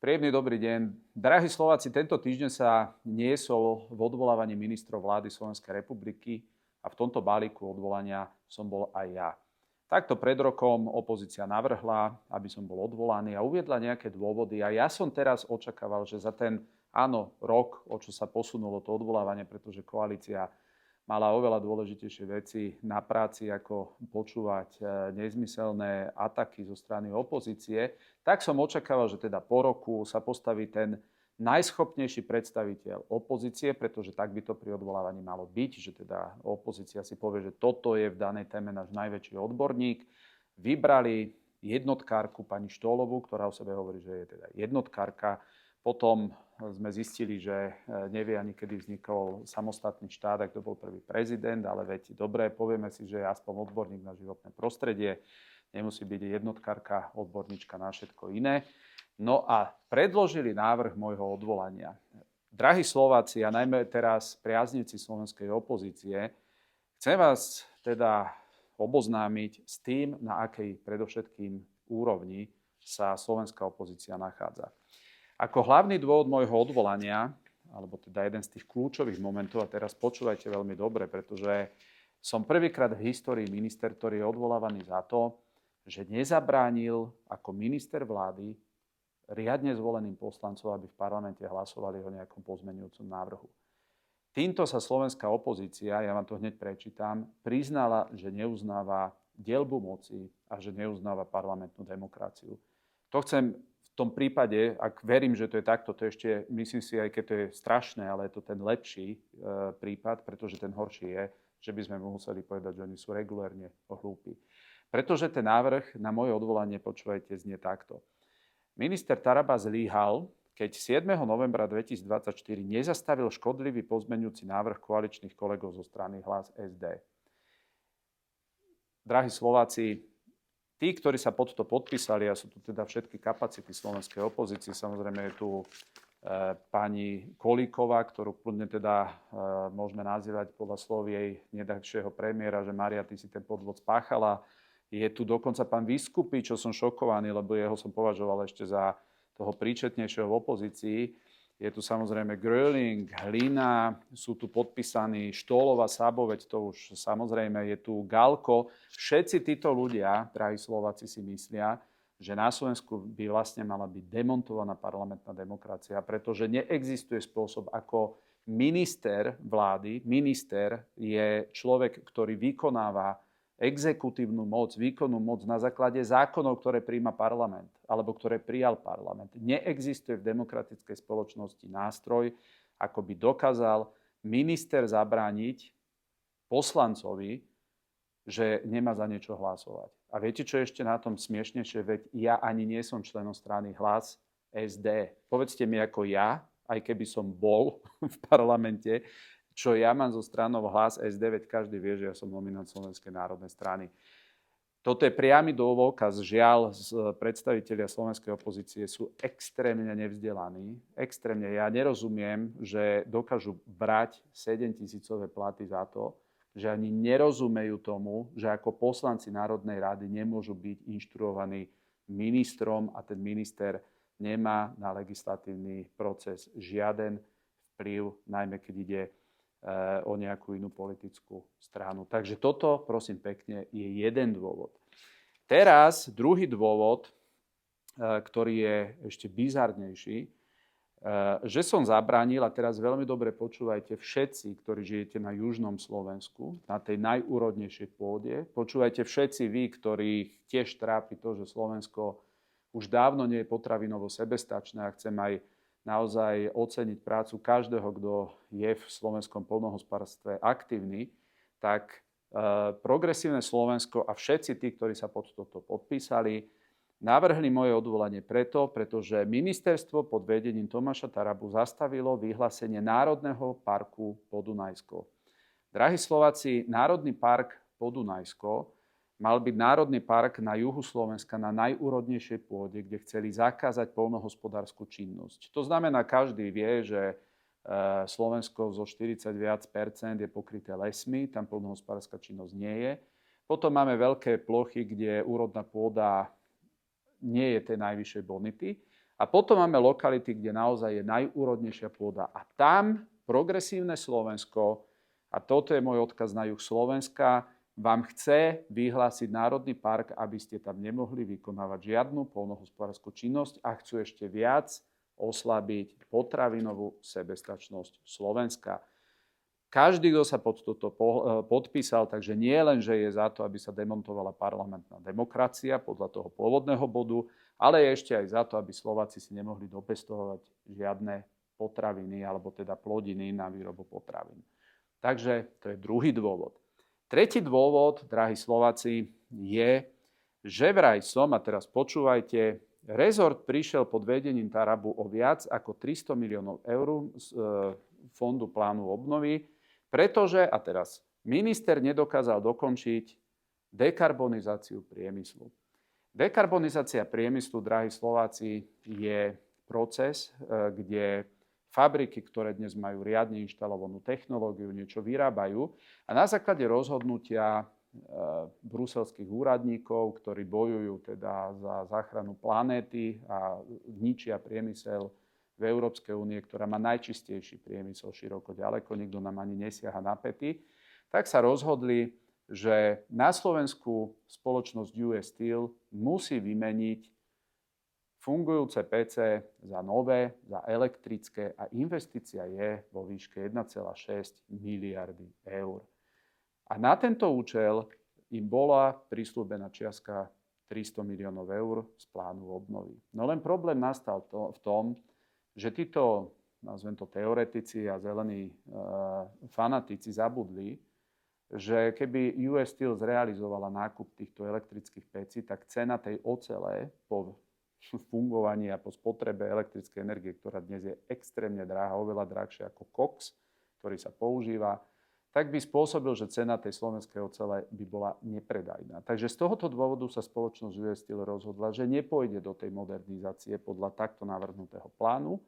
Príjemný dobrý deň. Drahí Slováci, tento týždeň sa niesol v odvolávaní ministrov vlády Slovenskej republiky a v tomto balíku odvolania som bol aj ja. Takto pred rokom opozícia navrhla, aby som bol odvolaný a uviedla nejaké dôvody. A ja som teraz očakával, že za ten rok, o čo sa posunulo to odvolávanie, pretože koalícia mala oveľa dôležitejšie veci na práci, ako počúvať nezmyselné ataky zo strany opozície, tak som očakával, že teda po roku sa postaví ten najschopnejší predstaviteľ opozície, pretože tak by to pri odvolávaní malo byť, že teda opozícia si povie, že toto je v danej téme náš najväčší odborník. Vybrali jednotkárku pani Štolovú, ktorá o sebe hovorí, že je teda jednotkárka. Potom sme zistili, že nevie ani kedy vznikol samostatný štát, ak to bol prvý prezident, ale veď dobre, povieme si, že je aspoň odborník na životné prostredie, nemusí byť jednotkárka, odborníčka na všetko iné. No a predložili návrh môjho odvolania. Drahí Slováci a najmä teraz priaznivci slovenskej opozície, chcem vás teda oboznámiť s tým, na akej predovšetkým úrovni sa slovenská opozícia nachádza. Ako hlavný dôvod môjho odvolania, alebo teda jeden z tých kľúčových momentov, a teraz počúvajte veľmi dobre, pretože som prvýkrát v histórii minister, ktorý je odvolávaný za to, že nezabránil ako minister vlády riadne zvoleným poslancom, aby v parlamente hlasovali o nejakom pozmeňujúcom návrhu. Týmto sa slovenská opozícia, ja vám to hneď prečítam, priznala, že neuznáva deľbu moci a že neuznáva parlamentnú demokraciu. To chcem v tom prípade, ak verím, že to je takto, to ešte, myslím si, aj keď to je strašné, ale je to ten lepší prípad, pretože ten horší je, že by sme museli povedať, že oni sú regulérne hlúpi. Pretože ten návrh na moje odvolanie, počúvajte, znie takto. Minister Taraba zlyhal, keď 7. novembra 2024 nezastavil škodlivý pozmeňujúci návrh koaličných kolegov zo strany Hlas SD. Drahí Slováci, tí, ktorí sa pod to podpísali, a sú tu teda všetky kapacity slovenskej opozície, samozrejme je tu pani Kolíková, ktorú kľudne teda môžeme nazývať podľa slov jej nedávšieho premiéra, že Mária, ty si ten podvod spáchala. Je tu dokonca pán Vyskupi, čo som šokovaný, lebo jeho som považoval ešte za toho príčetnejšieho v opozícii. Je tu samozrejme Gröling, Hlina, sú tu podpísaní Štólova, Sabo, veď to už samozrejme je tu Galko. Všetci títo ľudia, drahí Slováci, si myslia, že na Slovensku by vlastne mala byť demontovaná parlamentná demokracia, pretože neexistuje spôsob, ako minister vlády, minister je človek, ktorý vykonáva exekutívnu moc, výkonnú moc na základe zákonov, ktoré prijíma parlament alebo ktoré prijal parlament. Neexistuje v demokratickej spoločnosti nástroj, ako by dokázal minister zabrániť poslancovi, že nemá za niečo hlasovať. A viete, čo je ešte na tom smiešnejšie? Veď ja ani nie som členom strany Hlas SD. Povedzte mi ako ja, aj keby som bol v parlamente, čo ja mám zo stranou Hlas SD, veď každý vie, že ja som nominant Slovenskej národnej strany. Toto je priamy dôkaz, žiaľ, predstavitelia slovenskej opozície sú extrémne nevzdelaní. Extrémne. Ja nerozumiem, že dokážu brať 7-tisícové platy za to, že ani nerozumejú tomu, že ako poslanci Národnej rady nemôžu byť inštruovaní ministrom a ten minister nemá na legislatívny proces žiaden vplyv, najmä keď ide o nejakú inú politickú stranu. Takže toto, prosím pekne, je jeden dôvod. Teraz druhý dôvod, ktorý je ešte bizarnejší, že som zabránil, a teraz veľmi dobre počúvajte všetci, ktorí žijete na južnom Slovensku, na tej najúrodnejšej pôde, počúvajte všetci vy, ktorých tiež trápi to, že Slovensko už dávno nie je potravinovo sebestačné a chcem aj naozaj oceniť prácu každého, kto je v slovenskom poľnohospodárstve aktívny, tak Progresívne Slovensko a všetci tí, ktorí sa pod toto podpísali, navrhli moje odvolanie pretože ministerstvo pod vedením Tomáša Tarabu zastavilo vyhlásenie Národného parku Podunajsko. Drahí Slováci, Národný park Podunajsko mal byť národný park na juhu Slovenska, na najúrodnejšej pôde, kde chceli zakázať poľnohospodársku činnosť. To znamená, každý vie, že Slovensko zo 40% je pokryté lesmi, tam poľnohospodárska činnosť nie je. Potom máme veľké plochy, kde úrodná pôda nie je tej najvyššej bonity A potom máme lokality, kde naozaj je najúrodnejšia pôda. A tam progresívne Slovensko, a toto je môj odkaz na juh Slovenska, vám chce vyhlásiť národný park, aby ste tam nemohli vykonávať žiadnu poľnohospodárskú činnosť a chcú ešte viac oslabiť potravinovú sebestačnosť Slovenska. Každý, kto sa pod toto podpísal, takže nie len, že je za to, aby sa demontovala parlamentná demokracia podľa toho pôvodného bodu, ale je ešte aj za to, aby Slováci si nemohli dopestovať žiadne potraviny alebo teda plodiny na výrobu potravín. Takže to je druhý dôvod. Tretí dôvod, drahí Slováci, je, že vraj som, a teraz počúvajte, rezort prišiel pod vedením Tarabu o viac ako 300 miliónov eur z Fondu plánu obnovy, pretože, a teraz, minister nedokázal dokončiť dekarbonizáciu priemyslu. Dekarbonizácia priemyslu, drahí Slováci, je proces, kde fabriky, ktoré dnes majú riadne inštalovanú technológiu, niečo vyrábajú a na základe rozhodnutia bruselských úradníkov, ktorí bojujú teda za záchranu planéty a ničia priemysel v Európskej únie, ktorá má najčistejší priemysel široko ďaleko, nikto nám ani nesiaha na päty, tak sa rozhodli, že na Slovensku spoločnosť US Steel musí vymeniť fungujúce PC za nové, za elektrické a investícia je vo výške 1,6 miliardy eur. A na tento účel im bola prislúbená čiastka 300 miliónov eur z plánu obnovy. No len problém nastal v tom, že títo, nazvem to teoretici a zelení fanatici zabudli, že keby US Steel zrealizovala nákup týchto elektrických pecí, tak cena tej ocele po fungovaní a po spotrebe elektrickej energie, ktorá dnes je extrémne drahá, oveľa drahšia ako koks, ktorý sa používa, tak by spôsobil, že cena tej slovenskej ocele by bola nepredajná. Takže z tohoto dôvodu sa spoločnosť US Steel rozhodla, že nepôjde do tej modernizácie podľa takto navrhnutého plánu,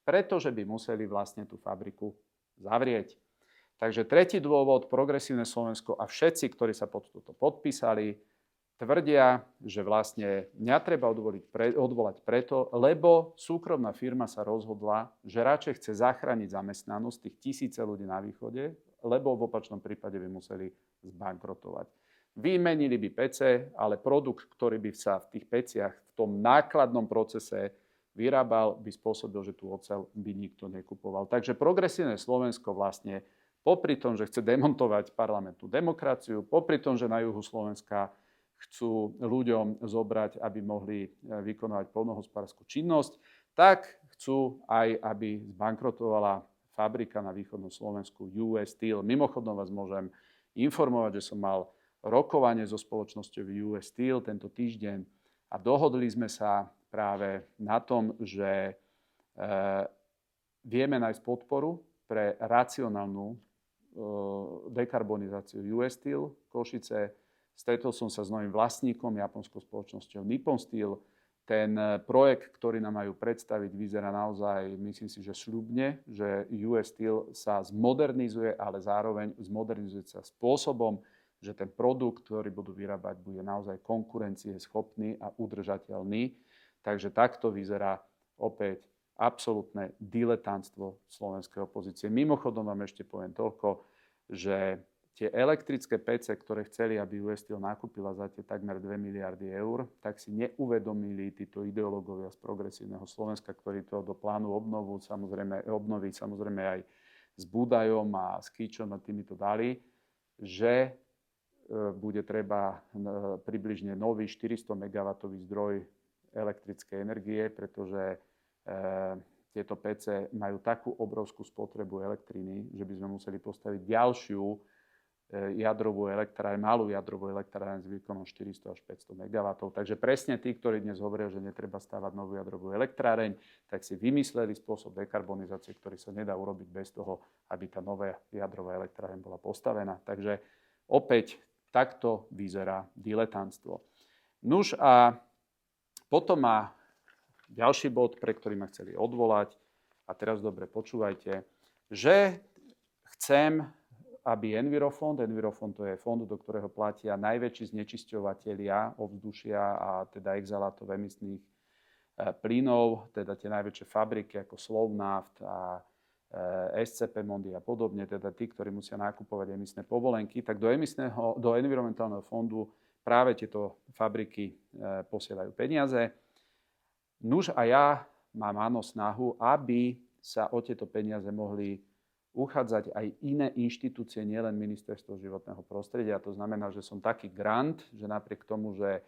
pretože by museli vlastne tú fabriku zavrieť. Takže tretí dôvod, progresívne Slovensko a všetci, ktorí sa pod toto podpísali, tvrdia, že vlastne netreba odvolať preto, lebo súkromná firma sa rozhodla, že radšej chce zachrániť zamestnanosť tých tisíce ľudí na východe, lebo v opačnom prípade by museli zbankrotovať. Vymenili by pece, ale produkt, ktorý by sa v tých peciach v tom nákladnom procese vyrábal, by spôsobil, že tú oceľ by nikto nekupoval. Takže progresívne Slovensko vlastne popri tom, že chce demontovať parlamentnú demokraciu, popri tom, že na juhu Slovenska chcú ľuďom zobrať, aby mohli vykonávať poľnohospodárskú činnosť, tak chcú aj, aby zbankrotovala fabrika na východnom Slovensku US Steel. Mimochodom vás môžem informovať, že som mal rokovanie so spoločnosťou US Steel tento týždeň a dohodli sme sa práve na tom, že vieme nájsť podporu pre racionálnu dekarbonizáciu US Steel Košice. Stretol som sa s novým vlastníkom, japonskou spoločnosťou Nippon Steel. Ten projekt, ktorý nám majú predstaviť, vyzerá naozaj, myslím si, že sľubne, že US Steel sa zmodernizuje, ale zároveň zmodernizuje sa spôsobom, že ten produkt, ktorý budú vyrábať, bude naozaj konkurencieschopný a udržateľný. Takže takto vyzerá opäť absolútne diletantstvo slovenskej opozície. Mimochodom vám ešte poviem toľko, že tie elektrické PC, ktoré chceli, aby US Steel nakúpila za tie takmer 2 miliardy eur, tak si neuvedomili títo ideológovia z progresívneho Slovenska, ktorí to do plánu obnoví samozrejme aj s Budajom a s Kičom a týmito dali, že bude treba približne nový 400 MW zdroj elektrickej energie, pretože tieto PC majú takú obrovskú spotrebu elektriny, že by sme museli postaviť ďalšiu jadrovú elektráreň, malú jadrovú elektráreň s výkonom 400 až 500 MW. Takže presne tí, ktorí dnes hovoria, že netreba stavať novú jadrovú elektráreň, tak si vymysleli spôsob dekarbonizácie, ktorý sa nedá urobiť bez toho, aby tá nová jadrová elektráreň bola postavená. Takže opäť takto vyzerá diletantstvo. Nuž a potom má ďalší bod, pre ktorý ma chceli odvolať, a teraz dobre počúvajte, že chcem, aby Envirofond to je fond, do ktorého platia najväčší znečisťovatelia ovzdušia a teda exhalátov emisných plynov, teda tie najväčšie fabriky ako Slovnaft a SCP Mondy a podobne, teda tí, ktorí musia nakupovať emisné povolenky, tak do environmentálneho fondu práve tieto fabriky posielajú peniaze. Nuž a ja mám snahu, aby sa o tieto peniaze mohli uchádzať aj iné inštitúcie, nielen Ministerstvo životného prostredia. To znamená, že som taký grant, že napriek tomu, že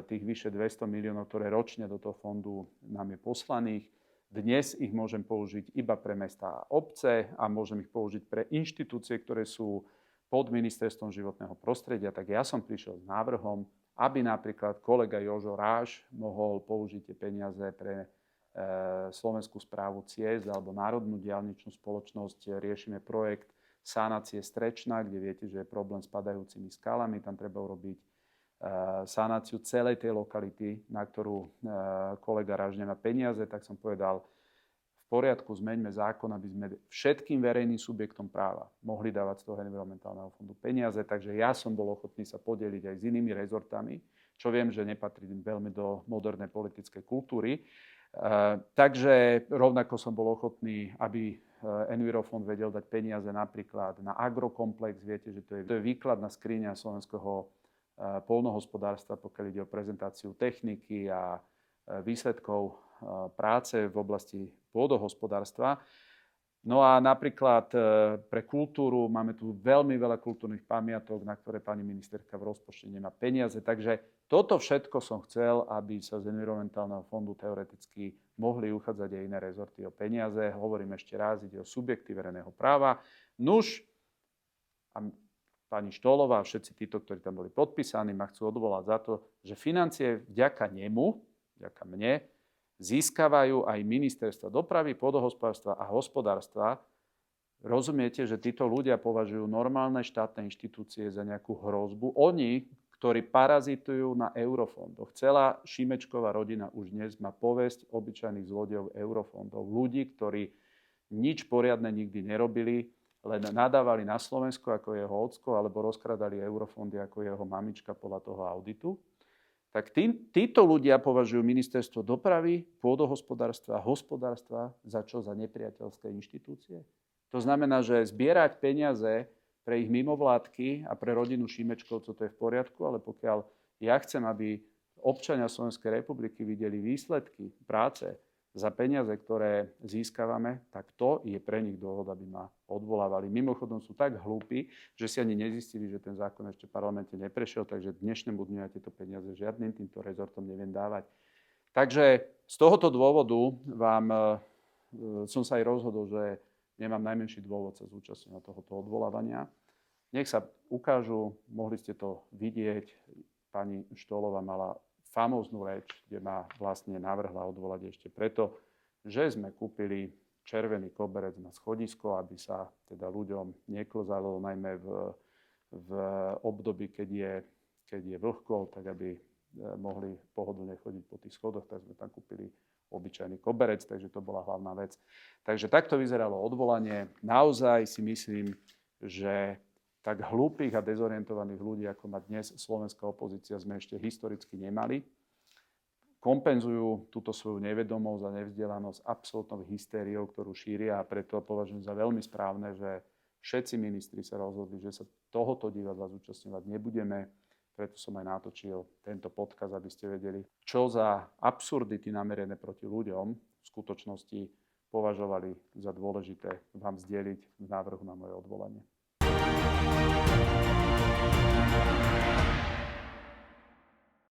tých vyše 200 miliónov, ktoré ročne do toho fondu nám je poslaných, dnes ich môžem použiť iba pre mestá a obce a môžem ich použiť pre inštitúcie, ktoré sú pod Ministerstvom životného prostredia. Tak ja som prišiel s návrhom, aby napríklad kolega Jožo Ráš mohol použiť tie peniaze pre Slovenskú správu ciest alebo Národnú diaľničnú spoločnosť. Riešime projekt sanácie Strečna, kde viete, že je problém s padajúcimi skalami. Tam treba urobiť sanáciu celej tej lokality, na ktorú kolega Ráš nemá peniaze, tak som povedal, v poriadku, zmeňme zákon, aby sme všetkým verejným subjektom práva mohli dávať z toho environmentálneho fondu peniaze. Takže ja som bol ochotný sa podeliť aj s inými rezortami, čo viem, že nepatrí veľmi do modernej politickej kultúry. Takže rovnako som bol ochotný, aby Envirofond vedel dať peniaze napríklad na agrokomplex. Viete, že to je výkladná skriňa slovenského poľnohospodárstva, pokiaľ ide o prezentáciu techniky a výsledkov práce v oblasti pôdohospodárstva. No a napríklad pre kultúru máme tu veľmi veľa kultúrnych pamiatok, na ktoré pani ministerka v rozpočte nemá peniaze. Takže toto všetko som chcel, aby sa z environmentálneho fondu teoreticky mohli uchádzať aj iné rezorty o peniaze. Hovorím ešte raz, ide o subjekty verejného práva. Nuž, a pani Štolová a všetci títo, ktorí tam boli podpísaní, ma chcú odvolať za to, že financie vďaka nemu, vďaka mne, získavajú aj ministerstva dopravy, pôdohospodárstva a hospodárstva. Rozumiete, že títo ľudia považujú normálne štátne inštitúcie za nejakú hrozbu. Oni, ktorí parazitujú na eurofondoch. Celá Šimečková rodina už dnes má povesť obyčajných zlodejov eurofondov. Ľudí, ktorí nič poriadne nikdy nerobili, len nadávali na Slovensko ako jeho ocko, alebo rozkradali eurofondy ako jeho mamička podľa toho auditu. Tak títo ľudia považujú ministerstvo dopravy, pôdohospodárstva a hospodárstva za čo? Za nepriateľské inštitúcie. To znamená, že zbierať peniaze pre ich mimovládky a pre rodinu Šimečkovcov to je v poriadku, ale pokiaľ ja chcem, aby občania Slovenskej republiky videli výsledky práce za peniaze, ktoré získavame, tak to je pre nich dôvod, aby ma odvolávali. Mimochodom sú tak hlúpi, že si ani nezistili, že ten zákon ešte v parlamente neprešiel, takže dnešnému dňu ja tieto peniaze žiadnym týmto rezortom neviem dávať. Takže z tohoto dôvodu som sa aj rozhodol, že nemám najmenší dôvod sa zúčastniť na tohoto odvolávania. Nech sa ukážu, mohli ste to vidieť, pani Štolová mala famóznu reč, kde ma vlastne navrhla odvolať ešte preto, že sme kúpili červený koberec na schodisko, aby sa teda ľuďom neklzalo, najmä v období, keď je vlhko, tak aby mohli pohodlne chodiť po tých schodoch, tak sme tam kúpili obyčajný koberec, takže to bola hlavná vec. Takže takto vyzeralo odvolanie. Naozaj si myslím, že tak hlúpych a dezorientovaných ľudí, ako má dnes slovenská opozícia, sme ešte historicky nemali. Kompenzujú túto svoju nevedomosť a nevzdelanosť absolútnou hystériou, ktorú šíria, a preto považujem za veľmi správne, že všetci ministri sa rozhodli, že sa tohoto divadla zúčastňovať nebudeme. Preto som aj natočil tento podcast, aby ste vedeli, čo za absurdity namerené proti ľuďom v skutočnosti považovali za dôležité vám zdieľiť v návrhu na moje odvolanie.